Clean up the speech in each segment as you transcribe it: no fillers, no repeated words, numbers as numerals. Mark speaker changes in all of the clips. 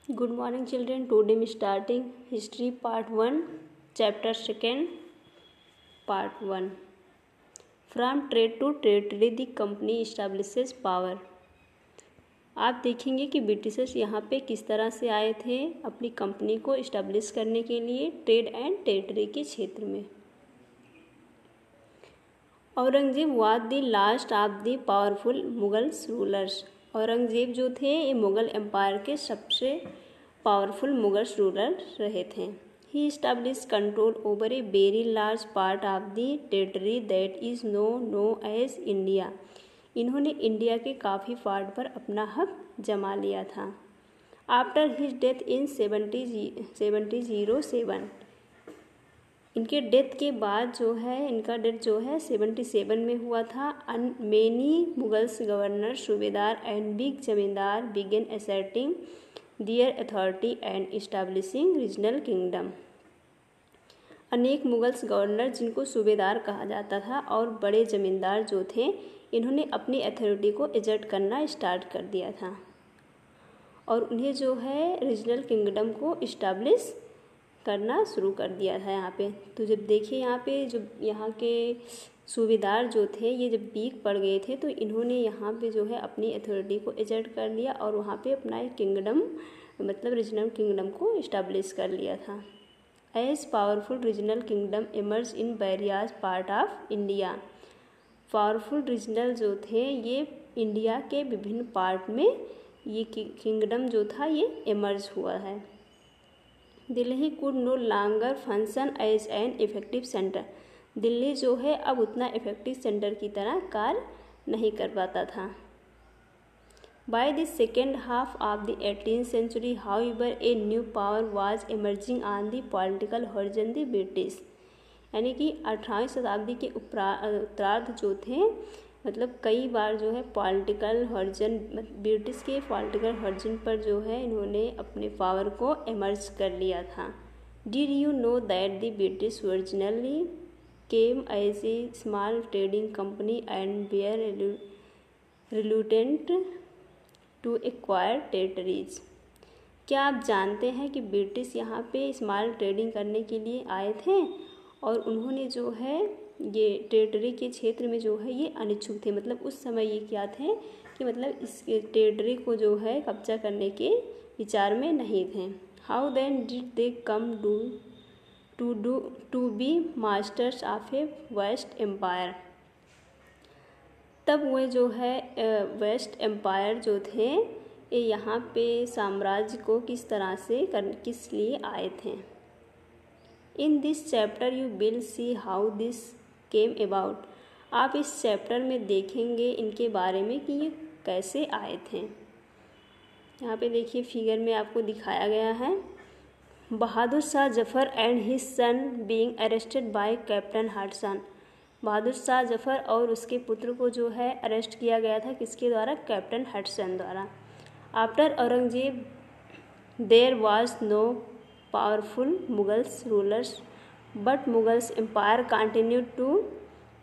Speaker 1: Good morning children. Today we starting history part 1 chapter 2 part 1. From trade to territory the company establishes power. आप देखेंगे कि Britishers यहाँ पे किस तरह से आए थे अपनी कंपनी को इस्टेब्लिश करने के लिए ट्रेड एंड टेरिटरी के क्षेत्र में। Aurangzeb was the last of the powerful Mughals rulers. Aurangzeb जो थे ये मुग़ल एम्पायर के सबसे पावरफुल मुगल्स रूलर रहे थे। He establish control over a very large part of the territory that is now as India. इन्होंने इंडिया के काफ़ी पार्ट पर अपना हक जमा लिया था। आफ्टर हिज डेथ इन 1707 इनके डेथ के बाद जो है इनका डेथ जो है 77 में हुआ था। Many Mughals governor subedar and big zamindar began asserting their authority and establishing regional kingdom. अनेक मुगल्स गवर्नर जिनको सूबेदार कहा जाता था और बड़े जमींदार जो थे इन्होंने अपनी अथॉरिटी को एजर्ट करना स्टार्ट कर दिया था और उन्हें जो है रीजनल किंगडम को इस्टेब्लिश करना शुरू कर दिया था यहाँ पे। तो जब देखिए यहाँ पे जो यहाँ के सूबेदार जो थे ये जब वीक पड़ गए थे तो इन्होंने यहाँ पे जो है अपनी अथॉरिटी को एजर्ट कर लिया और वहाँ पे अपना एक किंगडम मतलब रीजनल किंगडम को इस्टेब्लिश कर लिया था। As powerful regional kingdom emerge in various part of India. Powerful regional जो थे ये इंडिया के विभिन्न पार्ट में ये किंगडम जो था ये इमर्ज हुआ है। Delhi could no longer function as an effective centre. Delhi जो है अब उतना इफेक्टिव सेंटर की तरह कार्य नहीं कर पाता था। By the second half of the 18th century however a new power was emerging on the political horizon the British. यानी कि 18वीं शताब्दी के उत्तरार्ध जो थे मतलब कई बार जो है पॉलिटिकल हॉरिजन ब्रिटिश के पॉलिटिकल हॉरिजन पर जो है इन्होंने अपने पावर को इमर्ज कर लिया था। Did you know that the British originally came as a small trading company and were reluctant to acquire territories. क्या आप जानते हैं कि ब्रिटिश यहाँ पे स्मॉल ट्रेडिंग करने के लिए आए थे और उन्होंने जो है ये टेरिटरी के क्षेत्र में जो है ये अनिच्छुक थे। मतलब उस समय ये क्या थे कि मतलब इस टेरिटरी को जो है कब्जा करने के विचार में नहीं थे। How then did they come to be masters of a vast empire. तब वो जो है वेस्ट एम्पायर जो थे ये यहाँ पे साम्राज्य को किस तरह से किस लिए आए थे। In this chapter you will see how this came about. आप इस चैप्टर में देखेंगे इनके बारे में कि ये कैसे आए थे। यहाँ पे देखिए फिगर में आपको दिखाया गया है। Bahadur Shah Zafar and his son being arrested by Captain Hudson. Bahadur Shah Zafar और उसके पुत्र को जो है अरेस्ट किया गया था किसके द्वारा, कैप्टन हडसन द्वारा। After Aurangzeb there was no powerful Mughals rulers but Mughals empire continued to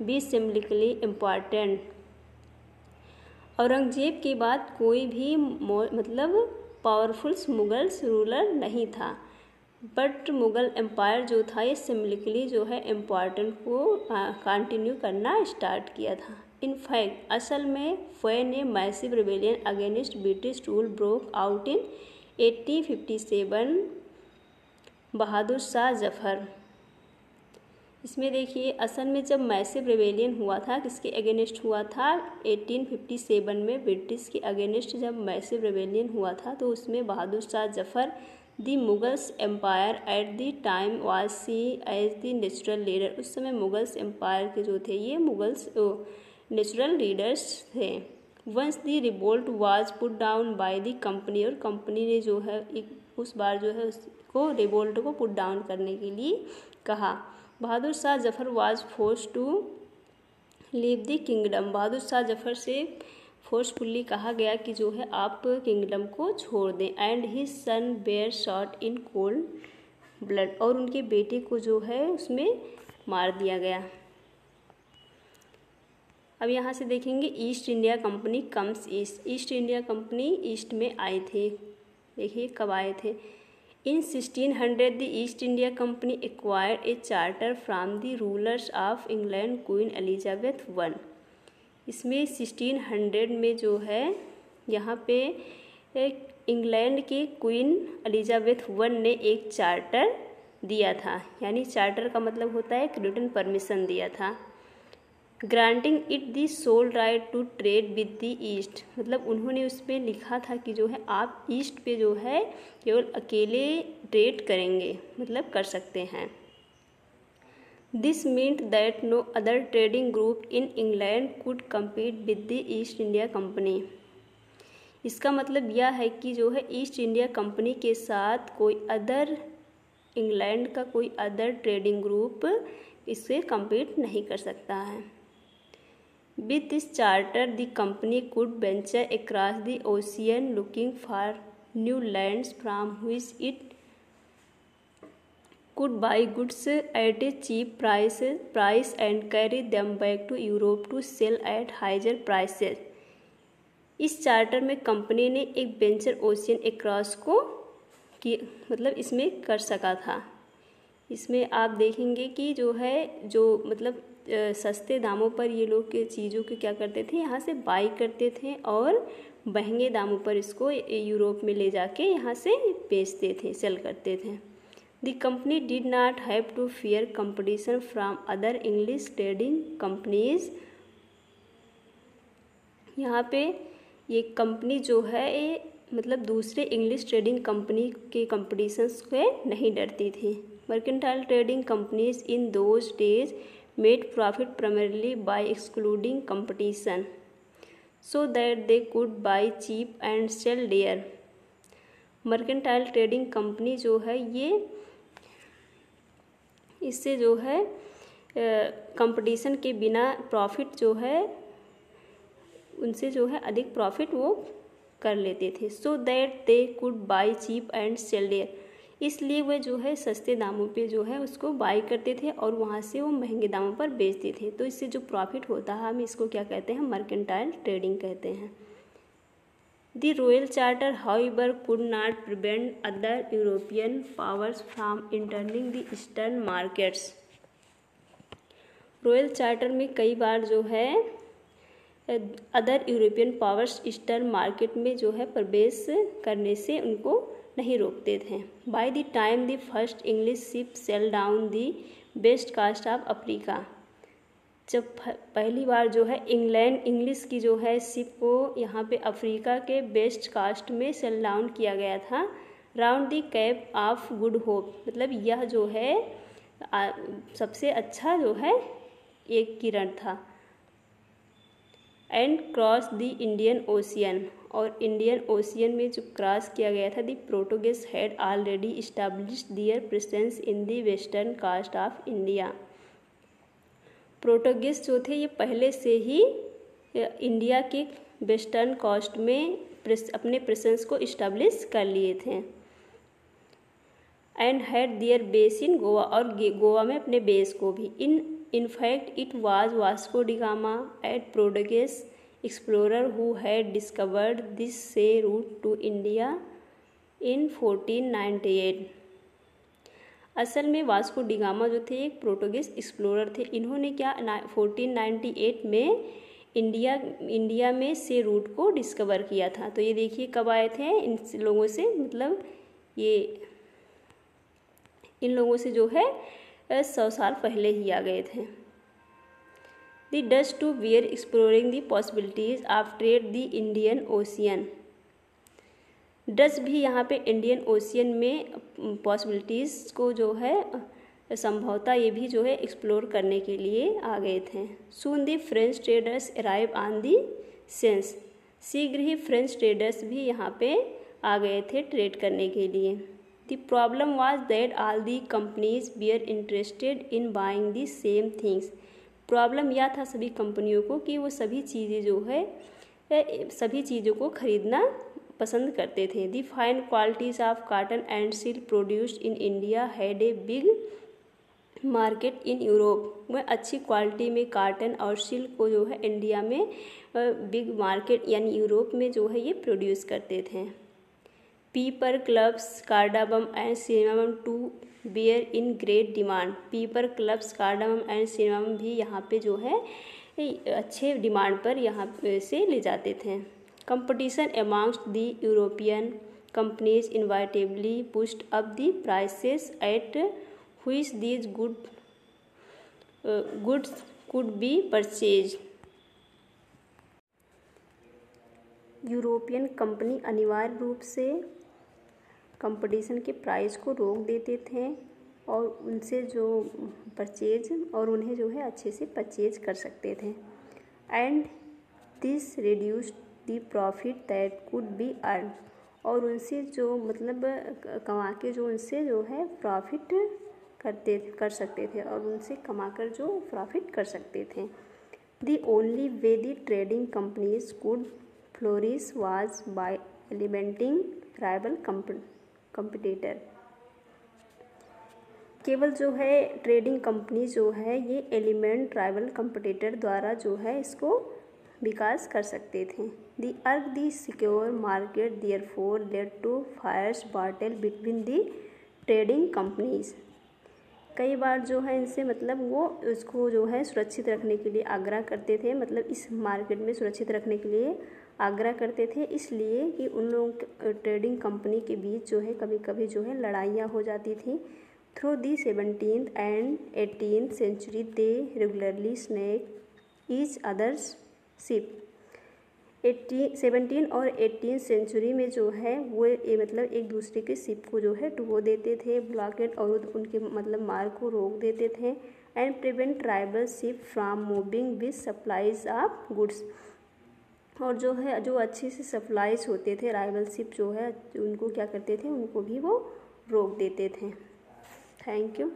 Speaker 1: be symbolically important. Aurangzeb के बाद कोई भी मतलब पावरफुल मुगल्स रूलर नहीं था बट मुग़ल एम्पायर जो था ये सिम्बलिकली जो है इम्पॉर्टेंट को कंटिन्यू करना स्टार्ट किया था। इन फैक्ट असल में when a massive rebellion against British rule broke out in 1857 बहादुर शाह जफ़र। इसमें देखिए असल में जब मैसिव रिबेलियन हुआ था किसके अगेंस्ट हुआ था, 1857 में ब्रिटिश के अगेंस्ट जब मैसिव रिबेलियन हुआ था तो उसमें Bahadur Shah Zafar the Mughals empire at the time was see as the natural leader. उस समय मुगल्स एम्पायर के जो थे ये मुगल्स नेचुरल लीडर्स थे। Once the revolt was put down by the company, और कंपनी ने जो है उस बार जो है उसको रिवोल्ट को पुट डाउन करने के लिए कहा। Bahadur Shah Zafar was force to leave the kingdom. Bahadur Shah Zafar से फोर्सफुली कहा गया कि जो है आप किंगडम को छोड़ दें। And his son bear shot in cold blood, और उनके बेटे को जो है उसमें मार दिया गया। अब यहाँ से देखेंगे east India company comes east. East India company east में आई थी देखिए कब आए थे। इन 1600 the East India company acquired A charter from the rulers of England queen Elizabeth one. इसमें 1600 में जो है यहाँ पे इंग्लैंड की क्वीन एलिजाबेथ वन ने एक चार्टर दिया था, यानी चार्टर का मतलब होता है रिटन परमिशन दिया था। Granting it the sole right to trade with the east, मतलब उन्होंने उसमें लिखा था कि जो है आप ईस्ट पे जो है केवल अकेले ट्रेड करेंगे, मतलब कर सकते हैं। This meant that no other trading group in England could compete with the East India Company. इसका मतलब यह है कि जो है ईस्ट इंडिया कंपनी के साथ कोई अदर इंग्लैंड का कोई अदर ट्रेडिंग ग्रुप इससे कम्पीट नहीं कर सकता है। With this charter the company could venture across the ocean looking for new lands from which it could buy goods at a cheap price and carry them back to Europe to sell at higher prices. इस charter में company ने एक venture ocean across को कि मतलब इसमें कर सका था। इसमें आप देखेंगे कि जो है जो मतलब सस्ते दामों पर ये लोग के चीज़ों के क्या करते थे, यहाँ से बाई करते थे और महंगे दामों पर इसको यूरोप में ले जाके यहाँ से बेचते थे, सेल करते थे। The company did not have to fear competition from other English trading companies. यहाँ पे ये कंपनी जो है ये मतलब दूसरे इंग्लिश ट्रेडिंग कंपनी के कंपटीशंस के नहीं डरती थी। Mercantile trading companies in those days made profit primarily by excluding competition so that they could buy cheap and sell dear. Mercantile trading company जो है ये इससे जो है कंपटीशन के बिना प्रॉफिट जो है उनसे जो है अधिक प्रॉफिट वो कर लेते थे। So that they could buy cheap and sell dear, इसलिए वह जो है सस्ते दामों पे जो है उसको बाई करते थे और वहाँ से वो महंगे दामों पर बेचते थे। तो इससे जो प्रॉफिट होता है हम इसको क्या कहते हैं, मर्केंटाइल ट्रेडिंग कहते हैं। The royal charter however could not prevent other European powers from entering the eastern markets. Royal charter में कई बार जो है other European powers eastern market में जो है प्रवेश करने से उनको नहीं रोकते थे। By the time the first English ship sail down the west coast of Africa, जब पहली बार जो है इंग्लिश की जो है शिप को यहाँ पे अफ्रीका के वेस्ट कोस्ट में सेल डाउन किया गया था। Round the cap of good hope, मतलब यह जो है सबसे अच्छा जो है एक किरण था। And cross the Indian Ocean, और इंडियन ओशियन में जो क्रॉस किया गया था। The Portuguese had already established their presence in the western coast of India. Portuguese जो थे ये पहले से ही इंडिया के वेस्टर्न कोस्ट में अपने प्रेजेंस को इस्टेब्लिश कर लिए थे। And had their base in Goa, और गोवा में अपने बेस को भी। In fact, it was Vasco da Gama, a Portuguese explorer, who had discovered this sea route to India in 1498. असल में वास्को डी गामा जो थे एक पोर्टुगीज एक्सप्लोरर थे। इन्होंने क्या 1498 में इंडिया में से रूट को डिस्कवर किया था। तो ये देखिए कब आए थे इन लोगों से, मतलब ये इन लोगों से जो है 100 साल पहले ही आ गए थे। The Dutch too were exploring the possibilities of trade the Indian Ocean. Dutch भी यहाँ पे इंडियन ओशियन में पॉसिबिलिटीज़ को जो है संभवतः ये भी जो है एक्सप्लोर करने के लिए आ गए थे। Soon the French traders arrive on the scenes, शीघ्र ही फ्रेंच ट्रेडर्स भी यहाँ पे आ गए थे ट्रेड करने के लिए। The problem was that all the companies were interested in buying the same things. Problem यह था सभी कंपनियों को कि वो सभी चीज़ें जो है सभी चीज़ों को खरीदना पसंद करते थे। The fine qualities of cotton and silk produced in India had a big market in Europe. वह अच्छी क्वालिटी में काटन और सिल्क को जो है इंडिया में बिग मार्केट यानी यूरोप में जो है ये प्रोड्यूस करते थे। Pepper, cloves, cardamom and cinnamon too were in great demand. Pepper, cloves, cardamom and cinnamon भी यहाँ पे जो है अच्छे डिमांड पर यहाँ से ले जाते थे। Competition amongst the European companies inevitably pushed up the prices at which these goods could be purchase. European company अनिवार्य रूप से कंपटीशन के प्राइस को रोक देते थे और उनसे जो परचेज और उन्हें जो है अच्छे से परचेज कर सकते थे। And this reduced the profit that could be earn, और उनसे जो मतलब कमा के जो उनसे जो है प्रॉफिट कर सकते थे और उनसे कमाकर जो प्रॉफिट कर सकते थे। The only way the trading companies could flourish was by eliminating rival competitor. केवल जो है ट्रेडिंग कंपनी जो है ये एलिमेंट राइवल कंपटीटर द्वारा जो है इसको विकास कर सकते थे। The urge the secure market therefore led to fierce battle between the trading companies. कई बार जो है इनसे मतलब वो उसको जो है सुरक्षित रखने के लिए आग्रह करते थे, मतलब इस मार्केट में सुरक्षित रखने के लिए आग्रह करते थे, इसलिए कि उन लोगों ट्रेडिंग कंपनी के बीच जो है कभी कभी जो है लड़ाइयाँ हो जाती थी। Through the 17th and 18th century they regularly snake each other's ship। 17 और 18 सेंचुरी में जो है वो मतलब एक दूसरे के शिप को जो है डुबो देते थे, ब्लॉकेड और उनके मतलब मार्ग को रोक देते थे। And prevent tribal ship from moving with supplies of goods, और जो है जो अच्छे से सप्लाईज होते थे राइवल शिप जो है उनको क्या करते थे, उनको भी वो रोक देते थे। Thank you.